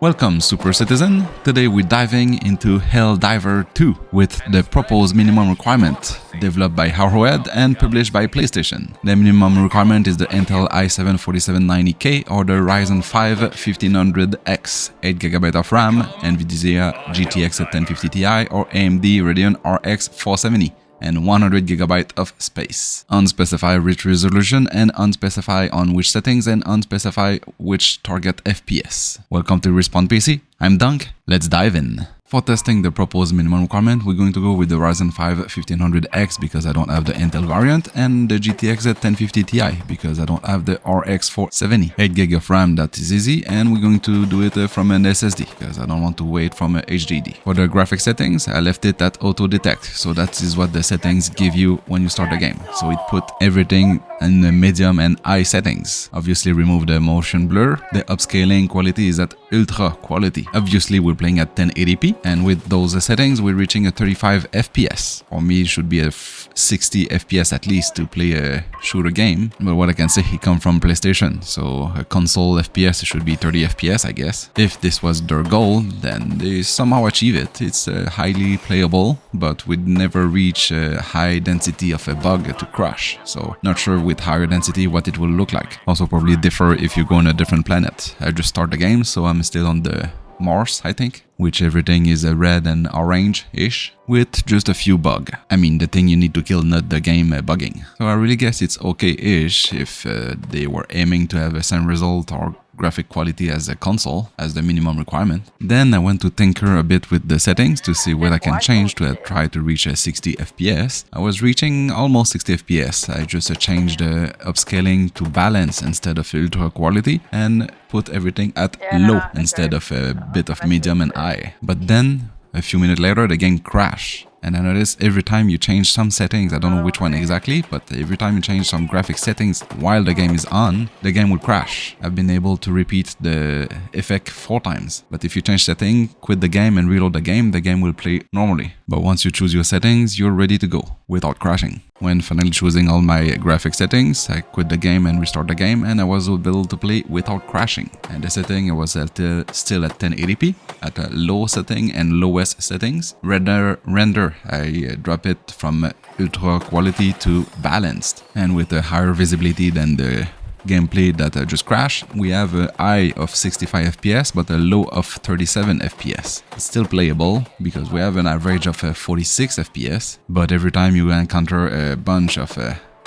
Welcome, Super Citizen. Today we're diving into HELLDIVERS 2 with the proposed minimum requirement, developed by Arrowhead and published by PlayStation. The minimum requirement is the Intel i7-4790K or the Ryzen 5 1500X, 8GB of RAM, NVIDIA GTX 1050 Ti or AMD Radeon RX 470. And 100GB of space. Unspecified rich resolution and unspecified on which settings and unspecified which target FPS. Welcome to Respawn PC, I'm Dunk, let's dive in. For testing the proposed minimum requirement, we're going to go with the Ryzen 5 1500X because I don't have the Intel variant, and the GTX 1050 Ti because I don't have the RX 470. 8GB of RAM, that is easy, and we're going to do it from an SSD because I don't want to wait from a HDD. For the graphic settings, I left it at auto detect, so that is what the settings give you when you start the game. So it put everything in the medium and high settings. Obviously remove the motion blur. The upscaling quality is at ultra quality. Obviously we're playing at 1080p, and with those settings we're reaching a 35 FPS. For me it should be a 60 FPS at least to play a shooter game, but what I can say, it comes from PlayStation, so a console FPS should be 30 FPS I guess. If this was their goal, then they somehow achieve it. It's highly playable, but we'd never reach a high density of a bug to crash, so not sure with higher density what it will look like. Also probably differ if you go on a different planet. I just start the game, so I'm still on the Mars, I think, which everything is red and orange-ish, with just a few bugs. I mean, the thing you need to kill, not the game bugging. So I really guess it's okay-ish if they were aiming to have the same result or graphic quality as a console, as the minimum requirement. Then I went to tinker a bit with the settings to see what I can change to try to reach a 60 FPS. I was reaching almost 60 FPS. I just changed the upscaling to balance instead of ultra quality and put everything at low instead of a bit of medium and high. But then, a few minutes later, the game crashed. And I noticed every time you change some settings, I don't know which one exactly, but every time you change some graphic settings while the game is on, the game will crash. I've been able to repeat the effect 4 times. But if you change setting, quit the game and reload the game will play normally. But once you choose your settings, you're ready to go without crashing. When finally choosing all my graphic settings, I quit the game and restart the game, and I was able to play without crashing. And the setting was still at 1080p, at a low setting and lowest settings. Render, I drop it from ultra quality to balanced. And with a higher visibility than the gameplay that just crashed, we have a high of 65 FPS but a low of 37 FPS. It's still playable because we have an average of 46 FPS, but every time you encounter a bunch of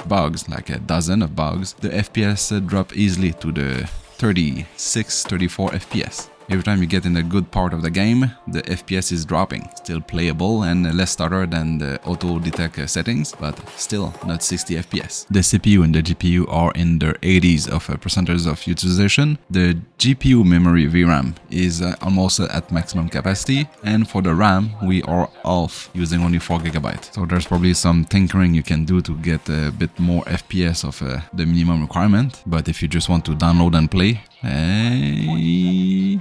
bugs, like a dozen of bugs, the FPS drop easily to the 34 FPS. Every time you get in a good part of the game, the FPS is dropping. Still playable and less stutter than the auto detect settings, but still not 60 FPS. The CPU and the GPU are in their 80s of percentage of utilization. The GPU memory VRAM is almost at maximum capacity, and for the RAM we are half, using only 4GB. So there's probably some tinkering you can do to get a bit more FPS of the minimum requirement, but if you just want to download and play,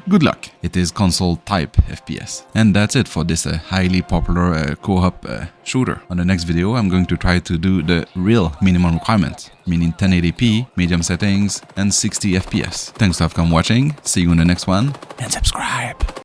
good luck. It is console type FPS. And that's it for this highly popular co-op shooter. On the next video I'm going to try to do the real minimum requirement, meaning 1080p, medium settings and 60 FPS. Thanks for watching, see you in the next one, and subscribe!